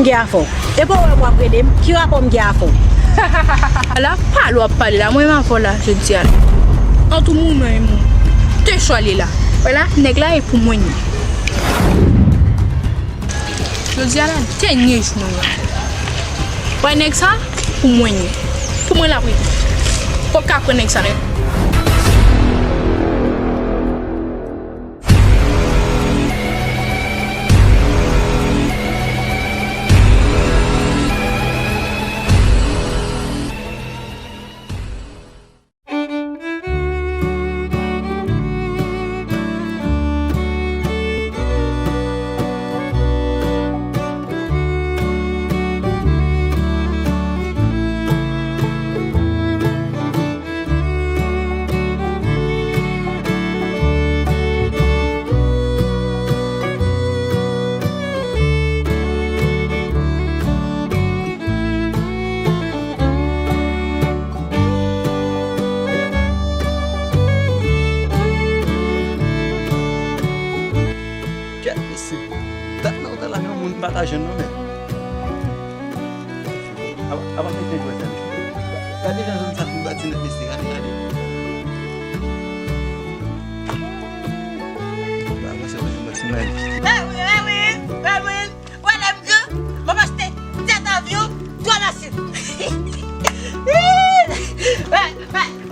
Gafon. Et pour moi prendre qui rapport gafon. Là pas l'on parler là moi m'en là je dis là. En tout monde même. T'es choisi là. Voilà, nèg là est pour moi. Je dis là, t'es niche moi. Ouais nèg ça pour moi. Pour moi là oui. Pour qu'à prendre ça. Pataje non mais. Avant que tu vois ça. Regardez dans une salle bâtie de ici, regardez. Bah moi c'est un bâtiment magnifique. Oui. Voilà que maman c'était cet avion, toi machine.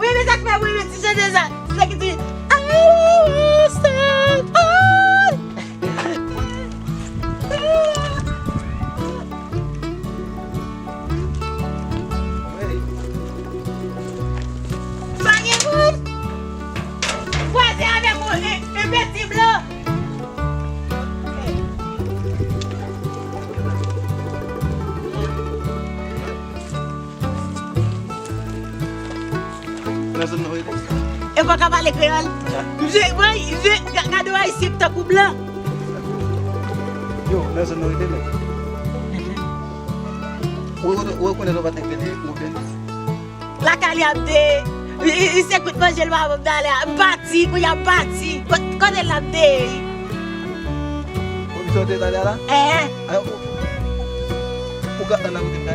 Oui mais ça fait oui mais tu sais déjà. C'est ça qui dit et pas capable de créole. Je gade ici ta coup blanc. Yo, là ça nous aide là. Où connaît pas ta clé ou bien. La caliade. Il s'écoute manger le baba d'aller bâti, il y a bâti. Quand elle l'a dé. Vous sortez d'aller là? Pourquoi on a goûté là?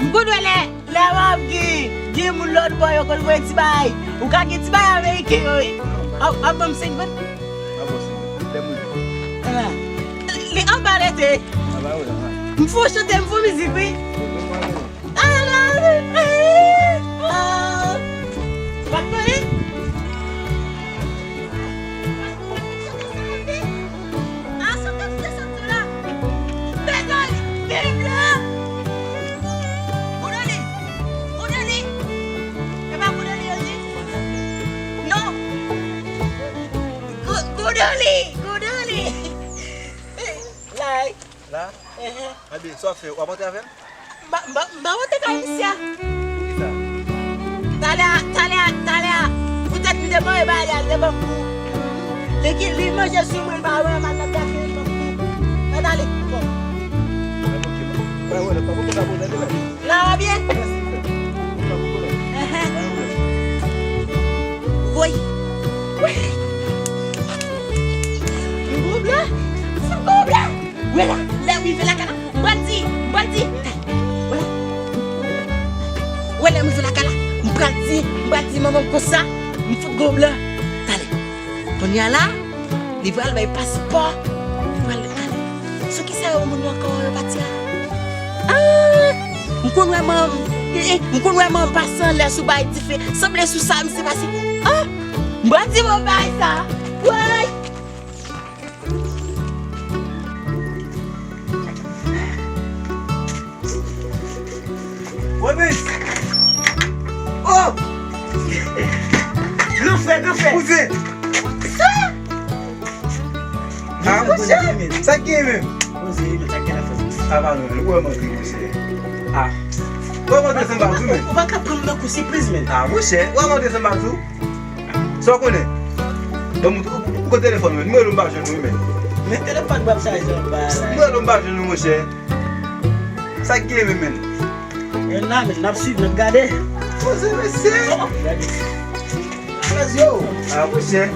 M'koudwe les wap gi moun l'autre boy yo kon voye ti bay. Ou ka ki ti bay Amerike yo. Abam 5 bon. Les embarrêtés. M'fou chanter, m'fou musique oui. Pas connaître. Goudoli. Là? Abi, ça fait, on va monter avec? Bah, monter comme ça. Talia. Peut-être que demain, il va aller à l'heure. Les manger sur moi, il va avoir ma tête. Mais allez, bon. Là, on va bien? Oui. Voilà, là où il fait la cala. Baldi. Voilà, il fait la cala. Baldi, maman, comme ça. Il faut go blanc. Allez. On y a là. Il va aller passeport. Il va aller. Ce qui sert au monde encore le bâtiment. Je connais vraiment passant là sous bail différent. Semble sous ça, c'est passé. Baldi, mon bail ça. Ouais. Oh! Le fait. Où c'est? Ça? Ah, ça qui est même? Ah, pardon, où est mon truc? Ah. Où est mon dessin partout? On va prendre le coup, c'est plus même. Ah, où c'est? Où est mon dessin partout? Ça connaît? Donc, où est le téléphone? Moi, je ne sais pas. Mais le téléphone va changer. Moi, je ne sais pas, mon cher. Ça qui est même? Mais n'a suivi, n'a gade. Vous avez c'est? Ah, où c'est?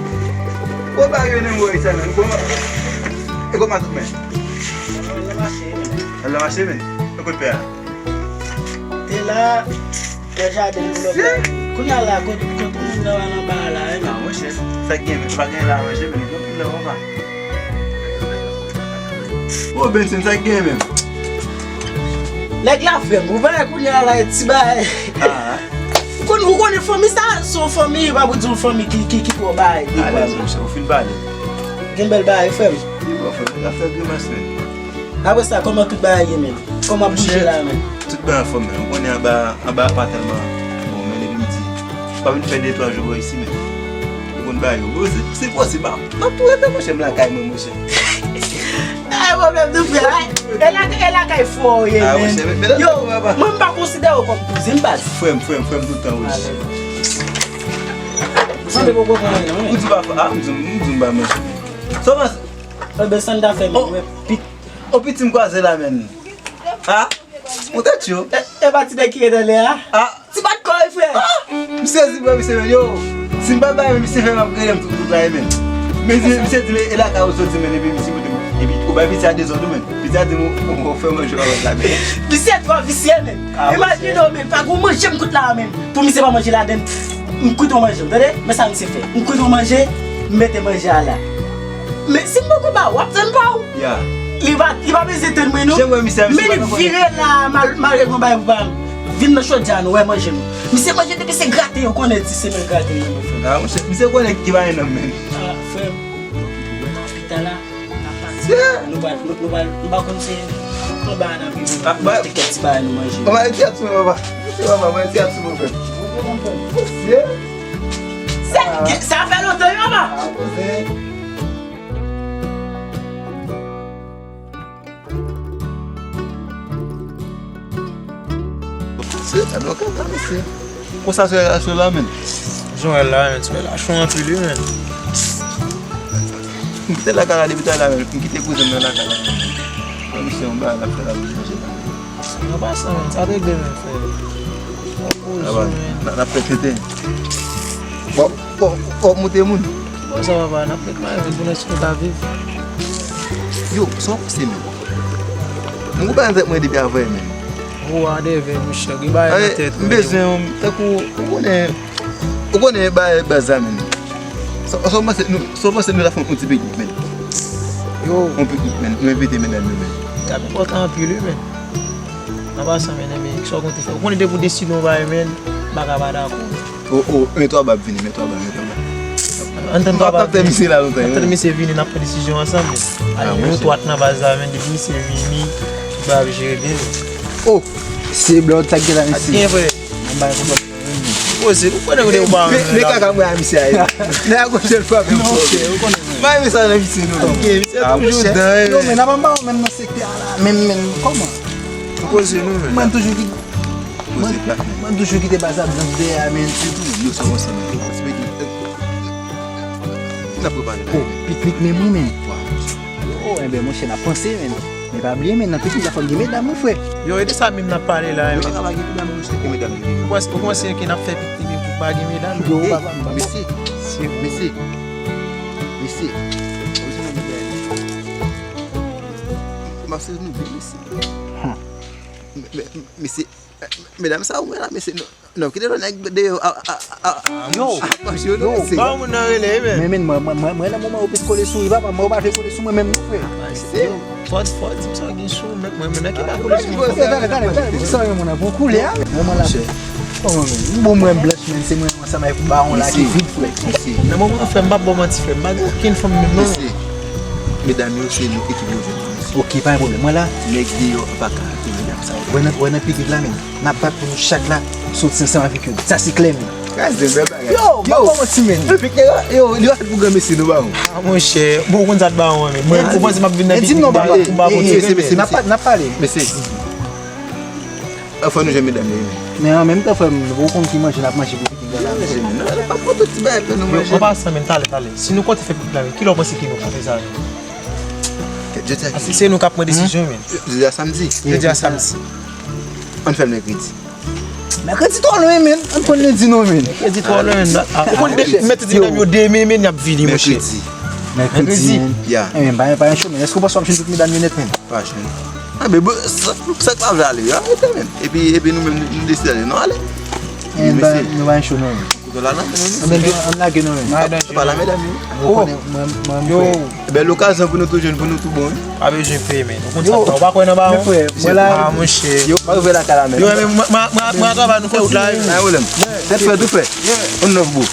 Ou ba yon en woy sa men? E koman tout men? La mache men? E kote pe a? Te la, te jade Kounya la, kote moun la wana ba la. A mwen chef, sa gen men, pa gen la mache men, kote moun la wana. Ou ben sen sa gen men? Lek la fem, ou vene kounya la eti ba. Ou konen fomi sa, son fomi, wabou di un fomi ki ko ba. A lez mwen chef, ou fin ba le. Gen bel ba e fem. Di bo fem, la fem gen mas men. Awe sa, koman tout ba ye men? Koman bouje la men? Tout ben fem men, ou konen an ba patelman. Bon men e midi. Pa veni fè 2-3 jours ici men. Ou konen ba yo. Se posib ba. Nan tou ete mwen chef la kay men mwen chef. Ay, mwen mèm nou fè. E la kay fò ye men. Yo, mwen pa konsidè ou kom kouzin baz. Fwem toutan wèch. San de boko konen nan men? Ou di ba fwa? Mzoum ba mwen chef. So mas? Be san da fè men, we pit. O piti mkwaze la men. Ha? Mwen te chou? E bati de ki e de le ha? Ha? Ti bat koy fè? Mse zibwa mse men yo. Si mba baye mse fè mwen krelem tout la men. Mse di men elak a ou soti men ebi mse mwen. Ebi ou ba visi a de zon do men. Visi a de mwen fè mwen jwa wak la men. Visi a dwa visye men. Imagine nou men, pa kou manje mkout la men. Pou mse pa manje la den, mkout ou manje. Dede? Mè sa mse fè. Mkout ou manje, mwete manje a la. Mè si mbokou ba wap ten pa ou? Ya. Li va beze ten mwen nou. Jemwe mse Mè li vire la malre kon bay pou bam. Vin nan chou djan nou, wè manje nou. Mse manje depi se grate yo konen ti se men grate yo men fèm. Ha mse konen ki ba enan men. Ha fèm. Pitala. Nou ba kon se nou ba nan vi. Mwen te ket si ba nou manje. Mwen eti ati mwen baba. Mwen eti ati mwen fèm. Sa fè lote yo ba? Ano ka ta mse? Kwa sa se relasyon la men? Joun el la men, tu el la chon an pili men. Mwen kite la kala debita la men, mwen kite kouzen men la kala. Mwen mse yon ba la fè la mwen manje la men. Nan pa sa men, sa regle men fè. Aban, nan apre tete. Bon, mwote moun. Bon sa va ba, nan apre kman men, bonen si nou ta viv. Yo, son kose men. Mwen kou pa yon zek mwen debi avoy men. Ou ade ve mwen chèk, yi ba yon tèt. Mbe sen, takou, ou konen ba zamen. So mase nou la fon konti peknik men. Yo, On peknik men, nou evite men nan men. ya mi potan an pili men. Nan pa sa men, men, ki so kon te fè. Ou konen de pou desi nou ba yon men, baka ba da kou. Men to abab vini, men to abab. Anten to ba Apte misi la lontan. Anten mi se vini nan pre desisyon ansan men. Ayo, nou to at nan ba zamen, de mi se vini, ba bi jere ben. Oh, se blot tak gela misi. Yen fwe. Mba yon konpon. Ose, ou konen ou de ou ba men. Me kaka mwen a misi a yon. Ne a konjel fwa men mwen. Mba yon misa nan misi nou. Ok, mi se toujou dan. Yo men, avan ba ou men nan sekte ala. Men, koman? Ose nou men. Man toujou ki... Ose plak. Man toujou ki te basa blan de a men. Yo sa monsen men. Se peki. Na pou ban. Oh, piknik men mou men. Oh, ebe mwen chen a panse men. Men pa bliye men, nan piknik la fon gime dam mou fwe. Yo, ede sa mim nan pale la. Yo kaka bagi pou dan mwen se keme dan mwen. Ou konsen yon ki nan fe piknik mi pou bagi mi dan. Yo, baba, baba. Mesi. Mesi. Mesi. Masi nou bi mesi. Mesi. Mesdames sa ou mwen la mesi. Non, ki de ron ek de yo. Yo. Ba ou moun nan rele men. Men, mwen la mouman ou pis kole sou, mwen ba fe kole sou mwen men mou fwe. Yo, fot, msa gen sou men. Mwen ki ba kole sou. Tane, sa yon mwen apon koule ya. Mwen la fe. Mwen blush men, se mwen sa may pou ba on la ki vide fwe. Nan mwen mwen fe mbap boman ti fe. Mbap kin fom men non. Mesdames yo se nou ekip yo jen. Ok, pa yon problem. Mwen la, Mek di yo baka te mesdames sa. wè nan piknik la men. Nan pat pou nou chak la, sot sensan avik yo. Sa si kle men. Kaze den beba. Yo, mwen si men. Yo, li wak pou gen mesi nou ba ou. Mwen che, mwen kon zat ba ou men. Mwen kon si map vin nan Di nou ba, piknik. na pale. Mesi. Afan nou jen mesdames yo. Men an menm ta fèm, nou kon ki manje nap manje pou piknik la men. Non, pa poto ti ba epe nou manje. Mwen pa sa men, tale. Si nou kon te fe piknik la men, ki lò pon si ki nou kon fe sa men? Asi se nou kap mwen desisyon men. Jeudi a samedi. Jeudi a samedi. On fèl mercredi. Mercredi to lwen men, an kon lundi nou men. Mercredi to lwen men. Ou kon mette di nan yo deme men yap vini mwen che. Mercredi. Ya. Men, pas un show, men. Est-ce qu'on passe sur toute mesdames net, men? Pas chen. Ah, mais bon, ça va aller, hein? Et puis nous-mêmes, nous décidons, non, allez. Nous va un show, non. De la nan, On l'a gagné, men. c'est pas la mesdames. Moi, Ben, l'occasion pour nous tout jeunes, pour nous tout bon. Ah, ben, j'ai fait, men. On va quoi, non, bah, voilà. Ah, mon cher. Yo, pas ouvrir la calamère. Yo, mais moi, toi, va nous faire là. Ah, voilà. C'est fait, tout fait. On neuf beau.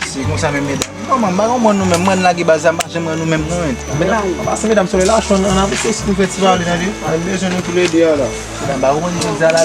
C'est comme ça, même mesdames. Non, maman, moi, nous-mêmes, moi, là, qui base à marcher, moi, nous-mêmes, non. Mais là, on va se mesdames sur les lâches, on a un petit festival, on a besoin de tous les deux, là. Bah, on dit ça là.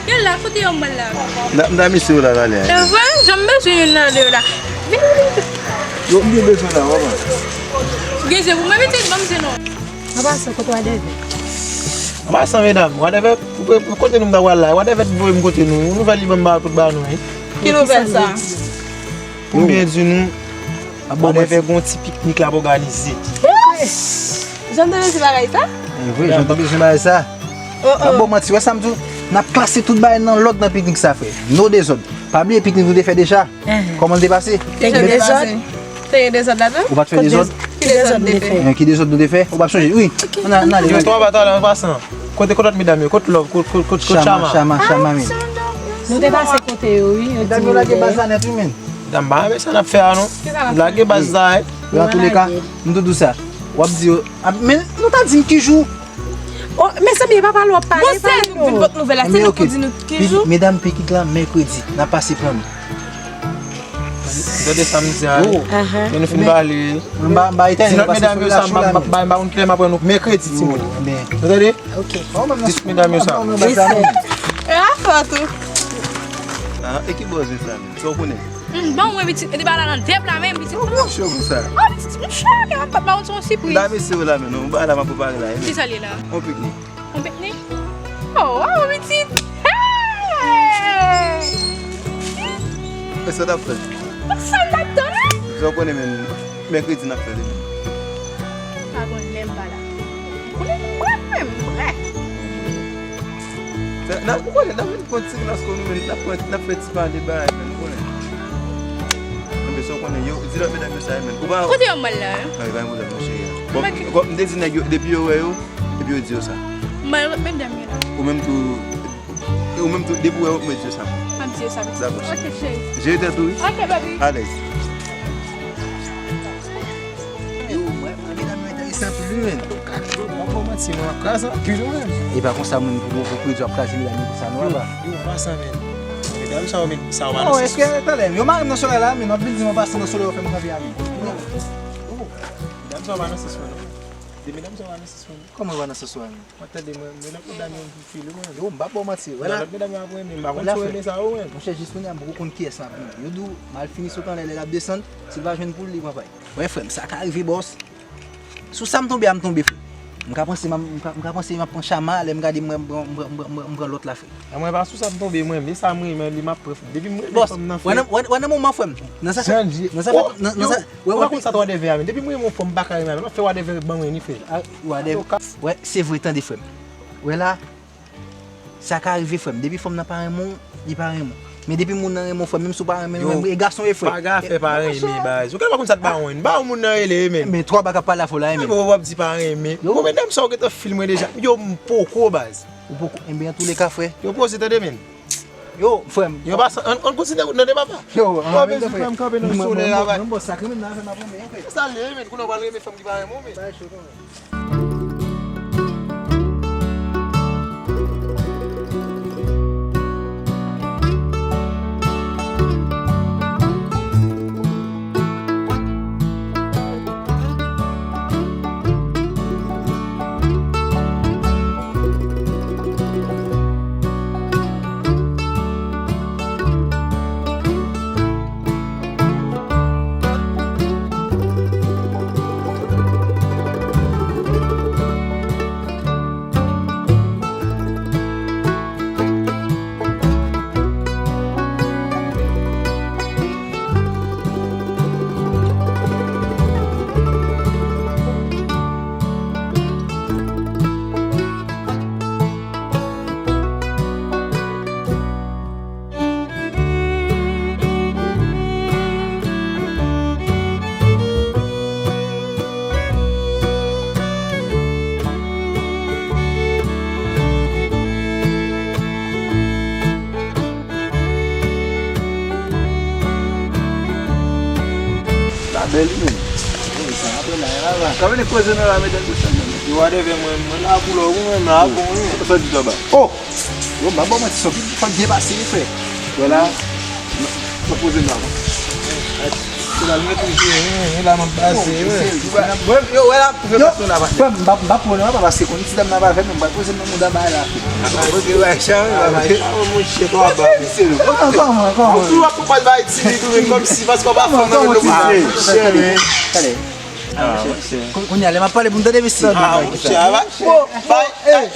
Yo là, faut dire mal là. Nda mi sou la la le. La voix, j'aime bien une là. Yo mi besoin là, va. Geze, vous m'avez dit bon c'est non. On va se mesdames, whatever, pour côté nous d'avoir là, whatever vous me côté nous va libre pour ba nous. Qui nous fait ça? Pour bien dire nous, on va faire un petit pique-nique là pour organiser. J'aime bien c'est pareil ça? Oui, j'entends bien ça. Ah bon, moi, tu vois, ça me dit, on a classé tout le bail dans l'autre dans le pique-nique ça fait. Nos désordres. Pas oublier le pique-nique vous avez fait déjà. Comment le dépasser? T'as des autres là-dedans? On va te faire des autres. Qui des autres défaits? Qui des autres nous défait? On va changer. Oui. On a Tu veux toi bataille en passant. Côté mesdames, côté love, côté chama. Chama, oui. Nous dépassons côté, oui. Madame, on a des bases à net, oui, Madame, bah, mais ça n'a fait non. La gueule base là. dans tous les cas, nous tout ça. On va dire, mais nous t'as dit qui joue. Oh, mais ça bien pas parler parler. Bon c'est votre nouvelle là, c'est nous pour dire nous qui joue. Mesdames, pique là mercredi, n'a passé pour nous. De samedi à nous finir parler. Bah éteindre Sinon mesdames ça bah on clame après nous mercredi Simon. Vous entendez? OK. Dis mesdames ça. Ah, photo. Ah, et qui bosse ça? Tu connais? Bon, moi petit, et pas là dans table là même petit. Comment chaud comme ça? Oh, petit chat, papa on son surprise. Nda mi sou la mais non, ba la ma préparer là. Qui ça là? On pique-nique. On pique-nique? Oh, wow, petit. Hey! Et ça t'a fait? Ça l'a donné? Je connais même mercredi n'a fait. Ah bon, l'aime pas là. On est même vrai. Na ko le na mi continue na sko nous na fait pas de ba men ko le. Mais so ko ne yo dira me da me sa men. Ko ba Côté on mal là. Ay ba mo da mo chéri. Bon, ko ndezi na yo depuis yo depuis yo dio ça. Mal même dame là. Ou même tout depuis yo me dio ça. Un petit ça. D'accord. OK, chérie. J'ai été tout. OK, baby. À l'aise. Yo, moi, mesdames, c'est plus loin. C'est moi casa, puis nous même. Et par contre, ça me pour produire place mesdames pour ça nous là. Yo va ça même. Mesdames ça va. Oh, est-ce que attendez, yo marre dans soleil là, mais notre building on passe dans soleil on fait mon café à lui. Mesdames ça va dans ce soir. Des mesdames ça va dans ce soir. Comment on va dans ce soir? Attendez moi, mesdames fille moi. Yo, m'pa bon mati. Voilà. Mesdames après mais pas on ça ouais. Mon cher juste on a beaucoup compte qui est ça. Yo dou mal fini sur quand elle est descendre, s'il va joindre pour lui moi pas. Ouais frère, ça ka arrivé boss. Sous ça me tomber à me tomber frère. M'ka penser m'a prend chama, aller me garder me prend l'autre la frère. Moi pas sous ça me tomber moi, mais ça moi il m'a preuve. Depuis moi boss, ouais moment frère. Dans ça ouais ça doit devoir depuis moi mon femme bakari même fait wa devoir ban ni fait. Ouais, c'est vrai tant des frère. Ouais là ça ka arrivé frère. Depuis femme n'a pas un mot, il pas un mot. Mais depuis mon nan mon frère même sou pas même garçon et frère. Pas gars fait pas aimer base. Ou quel comme ça pas on. Ba moun nan ele men. Mais trois baga pas la fola aimer. Mais on dit pas aimer. Yo mais même ça que tu filmé déjà. Yo poko base. Ou beaucoup aimer tous les cas frère. Yo pose te men. Yo frère. Yo pas on considère dans débat pas. Yo, on besoin femme camper dans soleil là. Non bon sacré même na premier. Ça le men qu'on va aimer femme qui va aimer mais. Kami ni coisa não lá me dando sangue. Eu vai ver mano lá pulo um lá bom. Eu tô de joba. Oh. Yo ba bon mais só faut bien passer frère. Voilà. Tô posando lá. Lá me tu lá ma base. Eu ela professor lá. Ba pour não ba passer com isso da na ba ver não ba poser não mudar mais lá. Porque vai achar, vai. Muito cheio a base. Calma. Tu vai vai decidir tu como se vas com a fama no mar. Cadê? On y allait, m'a pas les bons de vestir. Ah, vai. Vai.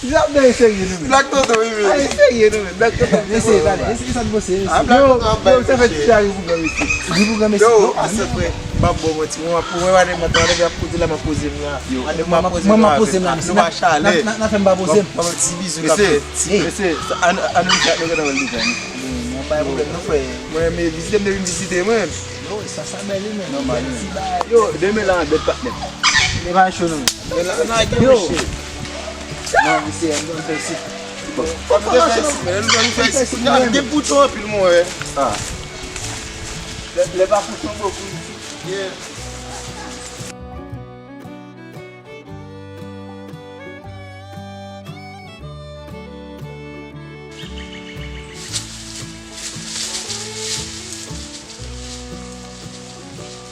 Já deu isso aí, né? Black todo aí, meu. Isso aí, né? Black todo. Esse sabe você. Eu você vai tirar o divulgar esse. Eu essa foi babo moti uma vai matar vai poder lá uma pose minha. Uma pose minha. Não vai achar ali. Na femme babo zem. Vamos te bisu lá. Esse anu já não era ali, né? Não pai não foi. Moi me visiter mano. Yo, ça sabe ali mesmo. Não, mano. Yo, deme lá, bet pat net. Ele vai achando. Yo. Não, você não fez isso. Não faz isso. Não tem bouton pelo moé. Ah. Levar puxão beaucoup. Yeah.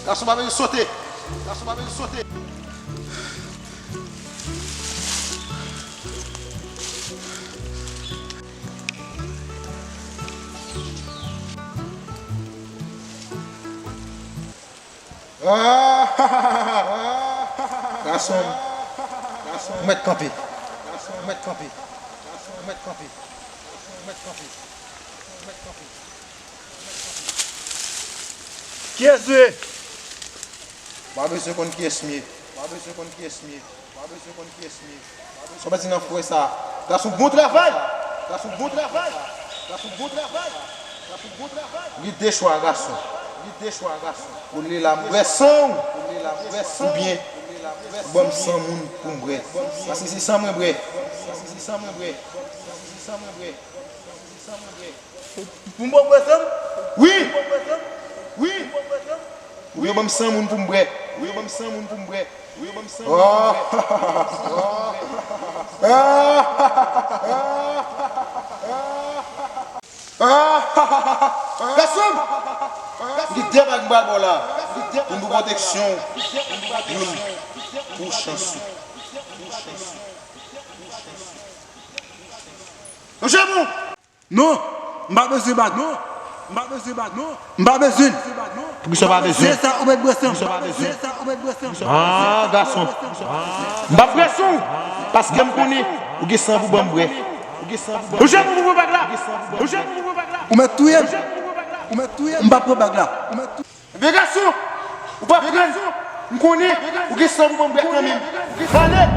Garçon va venir sauter. Garçon va venir sauter. Garçon. Mettre campé. Mettre campé. Mettre campé. Mettre campé. Qui est-ce? Pas besoin qu'on qui est mieux. Pas besoin qu'on qui est mieux. Pas besoin qu'on qui est mieux. Só vai ensinar foi ça. Garçon bon travail. Garçon bon travail. Garçon bon travail. Garçon bon travail. Il déchoir garçon. Il déchoir garçon. Pour les la pression. Pour les la pression. Ou bien bon sans moun pour vrai. Parce que c'est sans moi vrai. Parce que c'est sans moi vrai. C'est sans moi vrai. C'est sans moi vrai. Pour moi pression? Oui. Oui. Oui, bon sans moun pour vrai. Oui, bon sans moun pour vrai. Oui, bon sans moun Personne. Il débarque bas là. Une protection. Pour chance. Non, m'pas besoin battre. Non. M'pas besoin battre. Non. M'pas besoin. Pour que ça va besoin. C'est ça ou mettre pression. Ça va besoin. C'est ça ou mettre pression. Ah, garçon. M'pas pression. Parce que me connais. Ou que ça vous bon bref. Ou je vous bague là. Ou je vous bague là. Ou mettre tout hier. Ou mettre tout hier. M'pas prendre bague là. Mais garçon, ou pas prendre. Me connais. Ou que ça vous bon bref quand même. Allez.